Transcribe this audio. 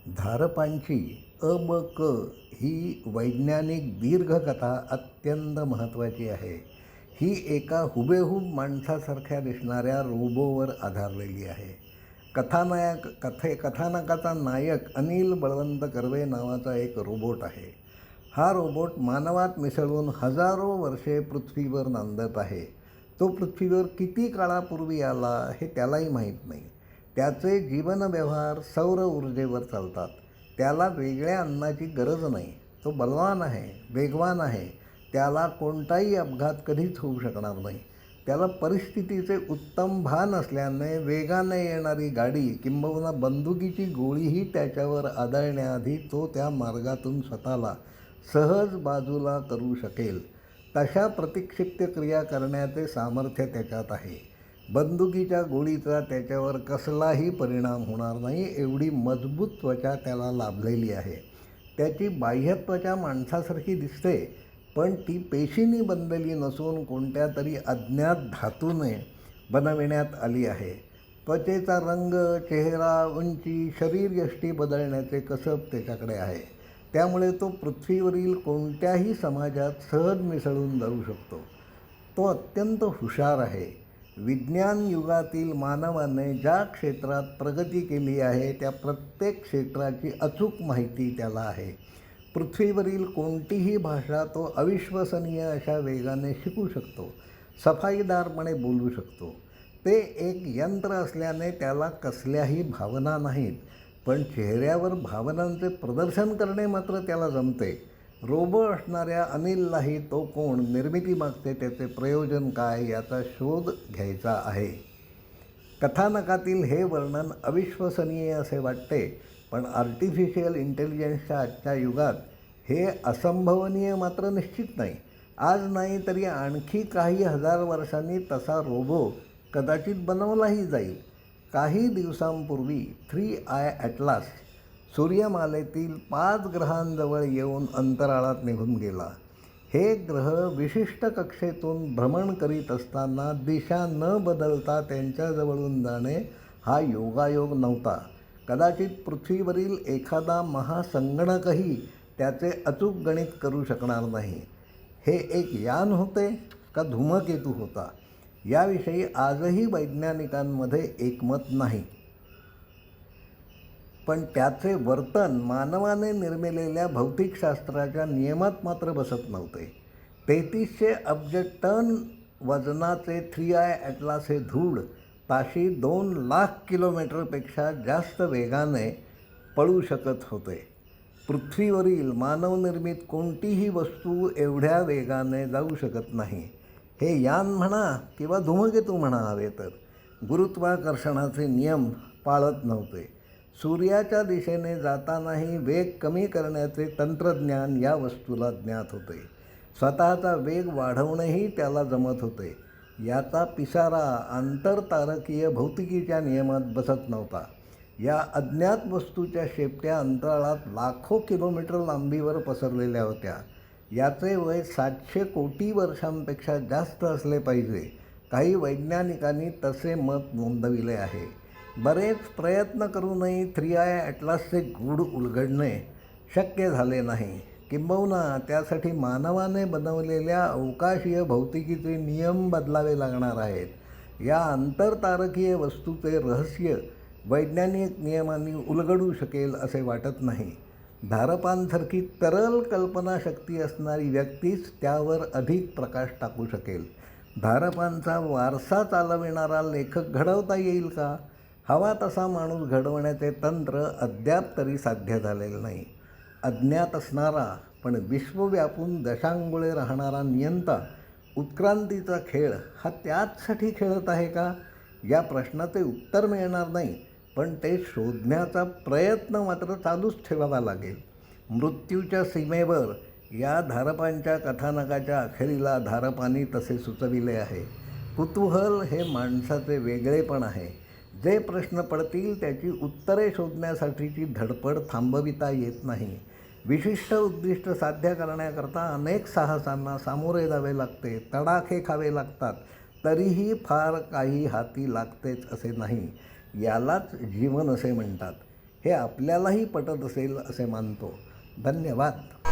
धारपांची अ, ब, क ही वैज्ञानिक दीर्घकथा अत्यंत महत्त्वाची आहे. ही एका हुबेहूब माणसासारख्या दिसणाऱ्या रोबोवर आधारलेली आहे. कथानकाचा नायक अनिल बळवंत कर्वे नावाचा एक रोबोट आहे. हा रोबोट मानवात मिसळून हजारो वर्षे पृथ्वीवर नांदत आहे. तो पृथ्वीवर किती काळापूर्वी आला हे त्यालाही माहीत नाही. त्याचे जीवनव्यवहार सौर ऊर्जेवर चालतात. त्याला वेगळ्या अन्नाची गरज नाही. तो बलवान आहे, वेगवान आहे. त्याला कोणताही अपघात कधीच होऊ शकणार नाही. त्याला परिस्थितीचे उत्तम भान असल्याने वेगाने येणारी गाडी किंबहुना बंदुकीची गोळीही त्याच्यावर आदळण्याआधी तो त्या मार्गातून स्वतःला सहज बाजूला करू शकेल. तशा प्रतिक्षिप्त क्रिया करण्याचे सामर्थ्य त्याच्यात आहे. बंदुकीच्या गोळीचा त्याच्यावर कसलाही परिणाम होणार नाही एवढी मजबूत त्वचा त्याला लाभलेली आहे. त्याची बाह्य त्वचा माणसासारखी दिसते, पण ती पेशींनी बनलेली नसून कोणत्या तरी अज्ञात धातूने बनविण्यात आली आहे. त्वचेचा रंग, चेहरा, उंची, शरीरयष्टी बदलण्याचे कसब त्याच्याकडे आहे. त्यामुळे तो पृथ्वीवरील कोणत्याही समाजात सहज मिसळून जाऊ शकतो. तो अत्यंत हुशार आहे. विज्ञान युगातील मानवाने ज्या क्षेत्रात प्रगती केली आहे त्या प्रत्येक क्षेत्राची अचूक माहिती त्याला आहे. पृथ्वीवरील कोणतीही भाषा तो अविश्वसनीय अशा वेगाने शिकू शकतो. सफाईदारपणे बोलू शकतो. ते एक यंत्र असल्याने त्याला कसल्याही भावना नाहीत, पण चेहऱ्यावर भावनांचे प्रदर्शन करणे मात्र त्याला जमते. रोबो असणाऱ्या अनिललाही तो कोण, निर्मिती मागते त्याचे प्रयोजन काय याचा शोध घ्यायचा आहे. कथानकातील हे वर्णन अविश्वसनीय असे वाटते, पण आर्टिफिशियल इंटेलिजन्सच्या आजच्या युगात हे असंभवनीय मात्र निश्चित नाही. आज नाही तरी आणखी काही हजार वर्षांनी तसा रोबो कदाचित बनवलाही जाईल. काही दिवसांपूर्वी 3I ॲटलास सूर्यमालेतील 5 ग्रहांजवळ येऊन अंतराळात निघून गेला. हे ग्रह विशिष्ट कक्षेतून भ्रमण करीत असताना दिशा न बदलता त्यांच्याजवळून जाणे हा योगायोग नव्हता. कदाचित पृथ्वीवरील एखादा महासंगणकही त्याचे अचूक गणित करू शकणार नाही. हे एक यान होते का धूमकेतू होता याविषयी आजही वैज्ञानिकांमध्ये एकमत नाही. पण त्याचे वर्तन मानवाने निर्मिलेल्या भौतिकशास्त्राच्या नियमात मात्र बसत नव्हते. 3300 अब्ज टन वजनाचे 3I ॲटलास हे धूळ ताशी 2 लाख किलोमीटरपेक्षा जास्त वेगाने पळू शकत होते. पृथ्वीवरील मानवनिर्मित कोणतीही वस्तू एवढ्या वेगाने जाऊ शकत नाही. हे यान म्हणा किंवा धूमकेतू म्हणा हवे तर गुरुत्वाकर्षणाचे नियम पाळत नव्हते. सूर्याच्या दिशेने जातानाही वेग कमी करण्याचे तंत्रज्ञान या वस्तूला ज्ञात होते. स्वतःचा वेग वाढवणेही त्याला जमत होते. याचा पिसारा आंतरतारकीय भौतिकीच्या नियमात बसत नव्हता. या अज्ञात वस्तूच्या शेपट्या अंतराळात लाखो किलोमीटर लांबीवर पसरलेल्या होत्या. याचे वय 700 कोटी वर्षांपेक्षा जास्त असले पाहिजे. काही वैज्ञानिकांनी तसे मत नोंदविले आहे. बरेच प्रयत्न करूनही 3I ॲटलासचे गूढ उलगडणे शक्य झाले नाही. किंबहुना त्यासाठी मानवाने बनवलेल्या अवकाशीय भौतिकीचे नियम बदलावे लागणार आहेत. या आंतरतारकीय वस्तूचे रहस्य वैज्ञानिक नियमांनी उलगडू शकेल असे वाटत नाही. धारपांसारखी तरल कल्पनाशक्ती असणारी व्यक्तीच त्यावर अधिक प्रकाश टाकू शकेल. धारपांचा वारसा चालविणारा लेखक घडवता येईल का? हवा तसा माणूस घडवण्याचे तंत्र अद्याप तरी साध्य झालेलं नाही. अज्ञात असणारा पण विश्व व्यापून दशांगुळे राहणारा नियंता उत्क्रांतीचा खेळ हा त्याचसाठी खेळत आहे का? या प्रश्नाचे उत्तर मिळणार नाही, पण ते शोधण्याचा प्रयत्न मात्र चालूच ठेवावा लागेल. मृत्यूच्या सीमेवर या धारपांच्या कथानकाच्या अखेरीला धारपांनी तसे सुचविले आहे. कुतूहल हे माणसाचे वेगळेपण आहे. जे प्रश्न पडतील त्याची उत्तरे शोधण्यासाठीची धडपड थांबविता येत नाही. विशिष्ट उद्दिष्ट साध्य करण्याकरता अनेक साहसांना सामोरे जावे लागते, तडाखे खावे लागतात. तरीही फार काही हाती लागतेच असे नाही. यालाच जीवन असे म्हणतात. हे आपल्यालाही पटत असेल असे मानतो. धन्यवाद.